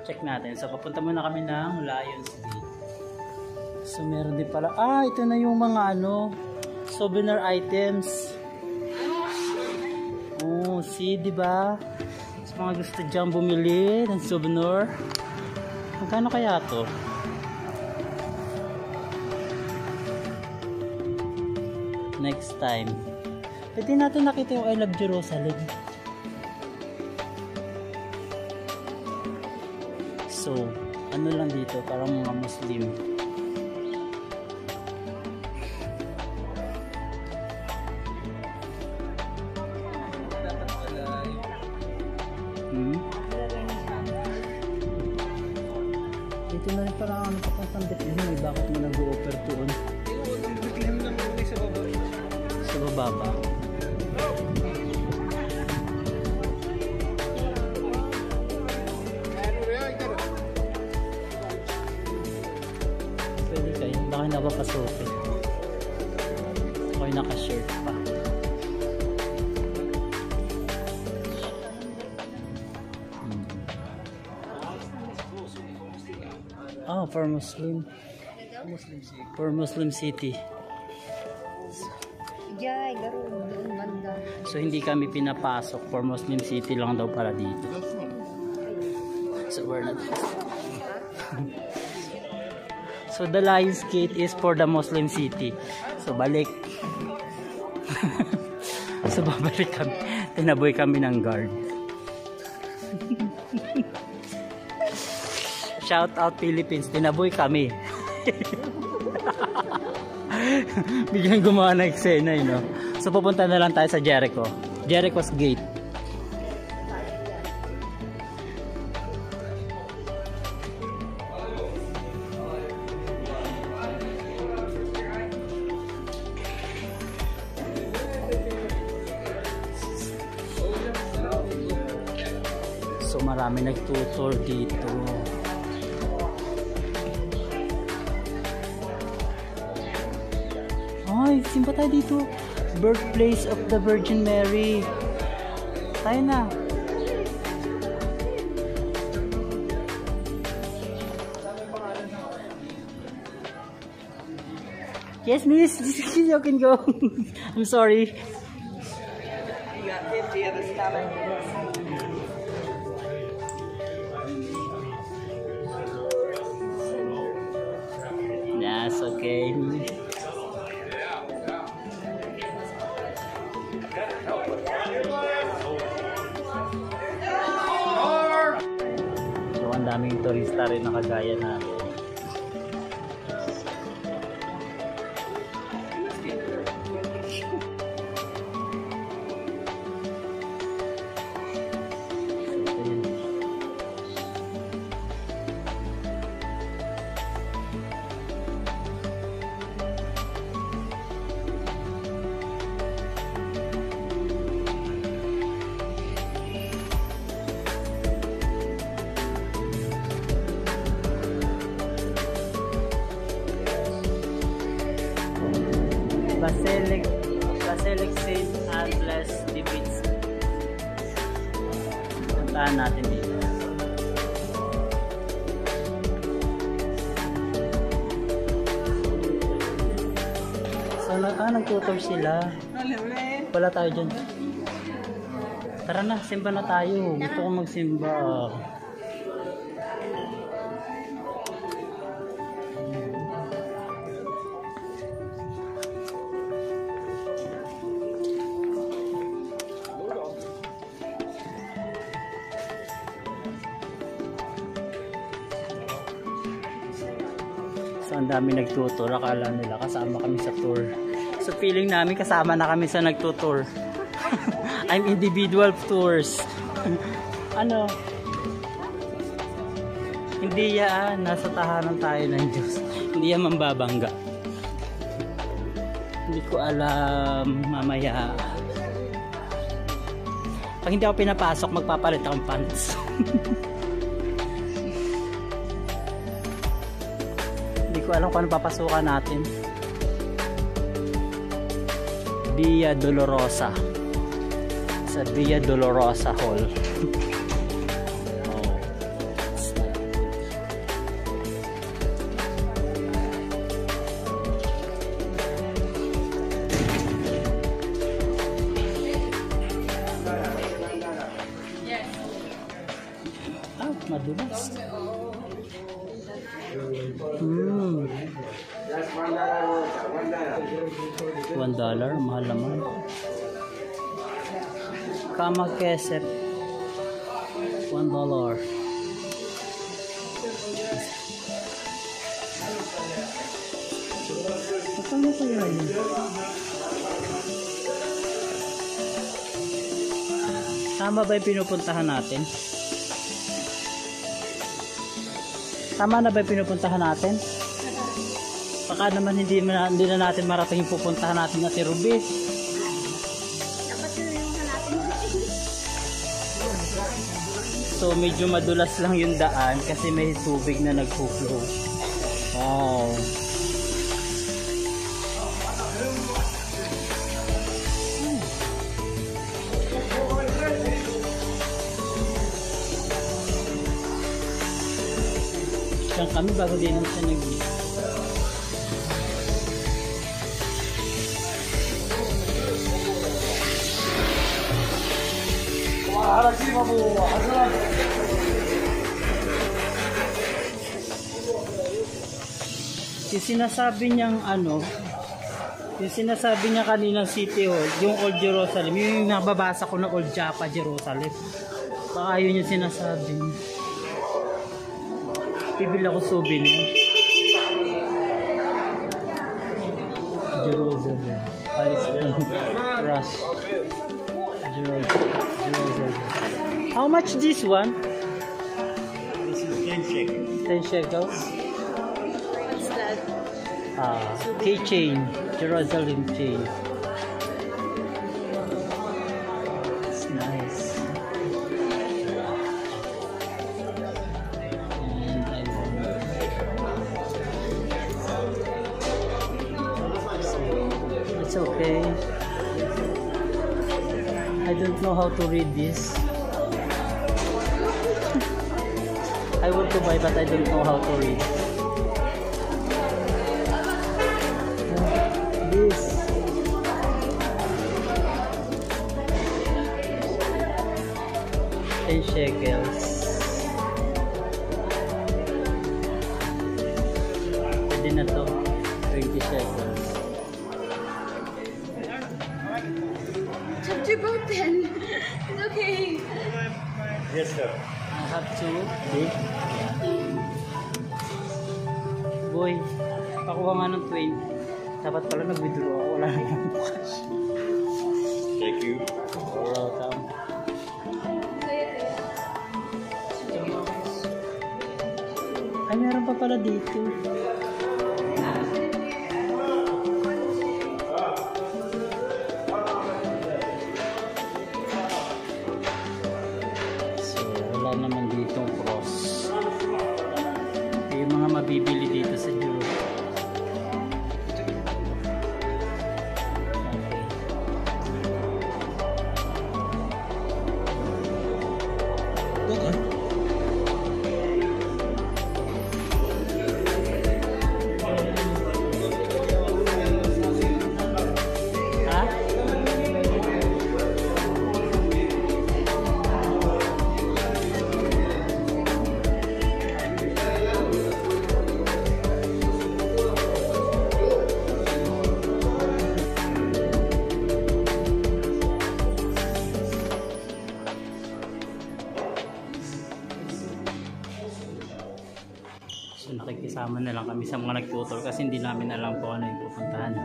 check natin. So papunta muna kami ng Lions Gate. So meron din pala, ito na yung mga souvenir items. Oh, see, diba? So mga gusto dyan bumili ng souvenir. Magkano kaya to? Next time. Pwede natin nakita yung I Love Jerusalem. So, ano lang dito, parang mga Muslim. Dito na rin parang papuntang Bethlehem. Bakit mo nag-o-offer doon? Bethlehem lang sa baba. Sa baba ba? Pwede kayo. Baka napapasukin. Ako'y naka-shirt pa. For Muslim. For Muslim city. So hindi kami pinapasok, for Muslim city lang daw para dito. So we're not. So the Lions Gate is for the Muslim city. So balik. So babalik kami. Tinaboy kami ng guard. Shout out Philippines, tinaboy kami. Biglang gumawa ng eksena, no? So pupunta na lang tayo sa Jericho. Jericho's Gate. So marami nagtutour dito. Ay, simba tayo dito. Birthplace of the Virgin Mary. Tayo na. Yes, miss. You can go. I'm sorry. You got 50 of us coming. That's okay. So, ang daming turista rin na kagaya natin. Basilic St. Andres Divits. Puntahan natin dito. So, nagtutour sila. Wala tayo dyan. Tara na, simba na tayo. Gusto kong magsimba. So, ang dami nagtutour. Akala nila kasama kami sa tour. So, feeling namin kasama na kami sa nagtutour. I'm individual tours. Ano? Hindi yan. Nasa tahanan tayo ng Diyos. Hindi yan mambabangga. Hindi ko alam. Mamaya. Pag hindi ako pinapasok, magpapalit akong pants. Hindi ko alam kung ano papasukan natin. Via Dolorosa. Sa Via Dolorosa Hall. Oh. Madulas. $1, mahal naman. Kama kesep. $1. Ano kaya yun? Tama ba yung pinupuntahan natin? Tama na ba yung pinupuntahan natin? Baka naman hindi na natin marating yung pupuntahan natin na si Rubis. Dapat yun yung hanapin natin. So medyo madulas lang yung daan kasi may tubig na nagpo-flow. Wow. Diyan kami bago din siya nag yung sinasabi niyang yung sinasabi niya kaninang City Hall, yung Old Jerusalem, yung nababasa ko na Old Japa Jerusalem. Baka yun yung sinasabi niya. Bibili ako souvenir. Jerusalem. Rush. Jerusalem. How much this one? This is 10 shekels. 10 shekels. What's that? Keychain. Jerusalem chain. It's nice. It's okay. I don't know how to read this. I want to buy but I don't know how to read. This. $10. Pwede na to. 20 shekels. Chapter broken. It's okay. Yes, sir. I have to. Boy, pakuha nga ng 20. Dapat pala nag-withdraw ako. Wala na yung cash. Thank you. Welcome. Ay, meron pa pala dito. So, wala naman ditong cross. Ito yung mga mabibili dito sa Europe. So nakikisama na lang kami sa mga nagtutol kasi hindi namin alam kung ano yung pupuntahan.